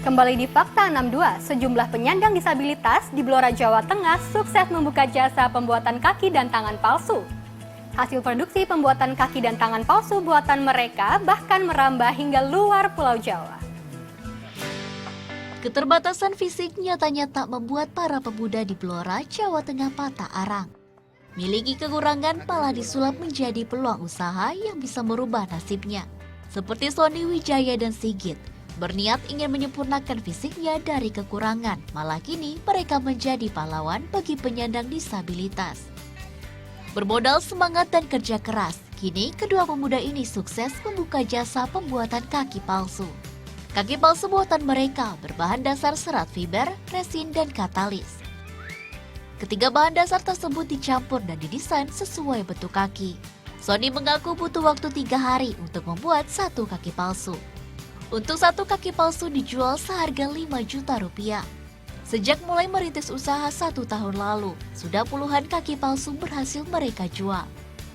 Kembali di Fakta 62, sejumlah penyandang disabilitas di Blora, Jawa Tengah sukses membuka jasa pembuatan kaki dan tangan palsu. Hasil produksi pembuatan kaki dan tangan palsu buatan mereka bahkan merambah hingga luar Pulau Jawa. Keterbatasan fisik nyatanya tak membuat para pemuda di Blora, Jawa Tengah patah arang. Miliki kekurangan malah disulap menjadi peluang usaha yang bisa merubah nasibnya. Seperti Sony Wijaya dan Sigit, berniat ingin menyempurnakan fisiknya dari kekurangan, malah kini mereka menjadi pahlawan bagi penyandang disabilitas. Bermodal semangat dan kerja keras, kini kedua pemuda ini sukses membuka jasa pembuatan kaki palsu. Kaki palsu buatan mereka berbahan dasar serat fiber, resin, dan katalis. Ketiga bahan dasar tersebut dicampur dan didesain sesuai bentuk kaki. Sony mengaku butuh waktu 3 hari untuk membuat satu kaki palsu. Untuk satu kaki palsu dijual seharga 5 juta rupiah. Sejak mulai merintis usaha 1 tahun lalu, sudah puluhan kaki palsu berhasil mereka jual.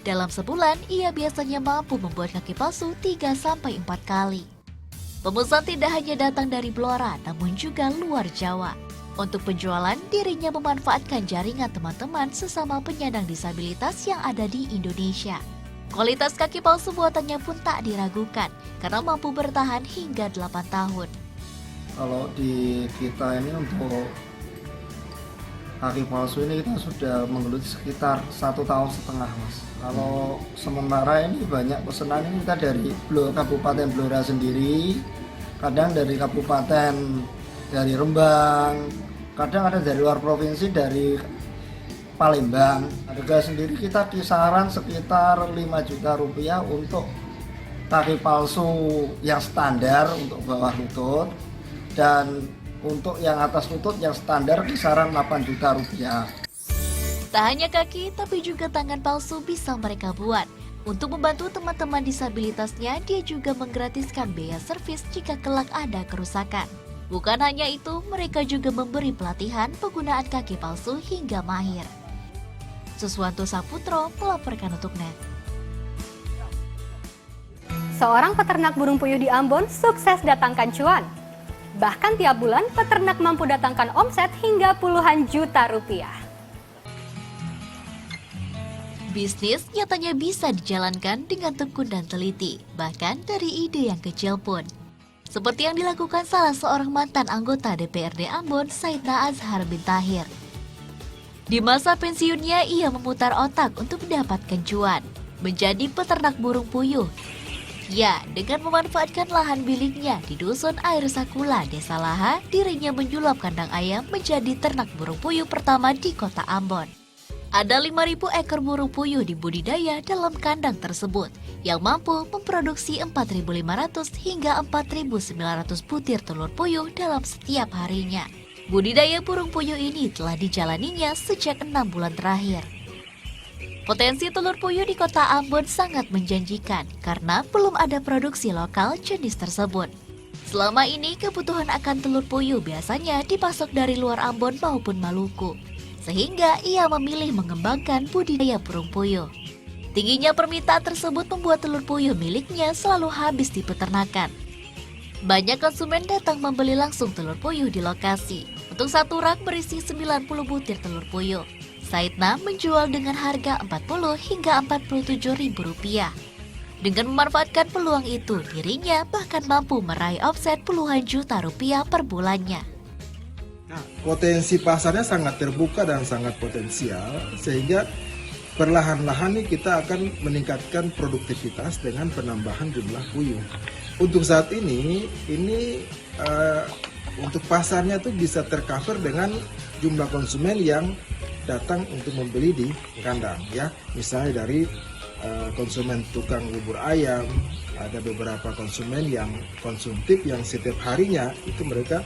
Dalam sebulan, ia biasanya mampu membuat kaki palsu 3-4 kali. Pemesan tidak hanya datang dari Blora, namun juga luar Jawa. Untuk penjualan, dirinya memanfaatkan jaringan teman-teman sesama penyandang disabilitas yang ada di Indonesia. Kualitas kaki palsu buatannya pun tak diragukan, karena mampu bertahan hingga 8 tahun. Kalau di kita ini untuk kaki palsu ini kita sudah menggeluti sekitar 1,5 tahun, Mas. Kalau sementara ini banyak pesanan ini kita dari Kabupaten Blora sendiri, kadang dari Kabupaten, dari Rembang, kadang ada dari luar provinsi, dari Palembang. Harga sendiri kita kisaran sekitar 5 juta rupiah untuk kaki palsu yang standar untuk bawah lutut, dan untuk yang atas lutut yang standar kisaran 8 juta rupiah. Tak hanya kaki, tapi juga tangan palsu bisa mereka buat. Untuk membantu teman-teman disabilitasnya, dia juga menggratiskan biaya servis jika kelak ada kerusakan. Bukan hanya itu, mereka juga memberi pelatihan penggunaan kaki palsu hingga mahir. Suswanto Saputro melaporkan untuk NET. Seorang peternak burung puyuh di Ambon sukses datangkan cuan. Bahkan tiap bulan peternak mampu datangkan omset hingga puluhan juta rupiah. Bisnis nyatanya bisa dijalankan dengan tekun dan teliti, bahkan dari ide yang kecil pun. Seperti yang dilakukan salah seorang mantan anggota DPRD Ambon, Saidna Azhar bin Tahir. Di masa pensiunnya, ia memutar otak untuk mendapatkan cuan, menjadi peternak burung puyuh. Ya, dengan memanfaatkan lahan miliknya di Dusun Air Sakula, Desa Laha, dirinya menyulap kandang ayam menjadi ternak burung puyuh pertama di kota Ambon. Ada 5.000 ekor burung puyuh dibudidaya dalam kandang tersebut, yang mampu memproduksi 4.500 hingga 4.900 butir telur puyuh dalam setiap harinya. Budidaya burung puyuh ini telah dijalaninya sejak 6 bulan terakhir. Potensi telur puyuh di kota Ambon sangat menjanjikan karena belum ada produksi lokal jenis tersebut. Selama ini kebutuhan akan telur puyuh biasanya dipasok dari luar Ambon maupun Maluku, sehingga ia memilih mengembangkan budidaya burung puyuh. Tingginya permintaan tersebut membuat telur puyuh miliknya selalu habis di peternakan. Banyak konsumen datang membeli langsung telur puyuh di lokasi. Untuk satu rak berisi 90 butir telur puyuh. Saidna menjual dengan harga 40 hingga 47 ribu rupiah. Dengan memanfaatkan peluang itu, dirinya bahkan mampu meraih omset puluhan juta rupiah per bulannya. Nah, potensi pasarnya sangat terbuka dan sangat potensial, sehingga perlahan-lahan nih kita akan meningkatkan produktivitas dengan penambahan jumlah puyuh. Untuk saat ini untuk pasarnya tuh bisa tercover dengan jumlah konsumen yang datang untuk membeli di kandang, ya. Misalnya dari konsumen tukang bubur ayam, ada beberapa konsumen yang konsumtif yang setiap harinya itu mereka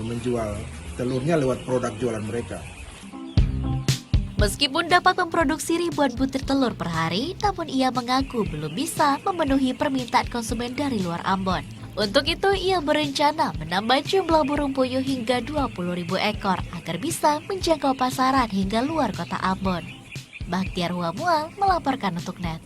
menjual telurnya lewat produk jualan mereka. Meskipun dapat memproduksi ribuan butir telur per hari, namun ia mengaku belum bisa memenuhi permintaan konsumen dari luar Ambon. Untuk itu, ia berencana menambah jumlah burung puyuh hingga 20.000 ekor agar bisa menjangkau pasaran hingga luar kota Ambon. Bakhtiar Huamual melaporkan untuk NET.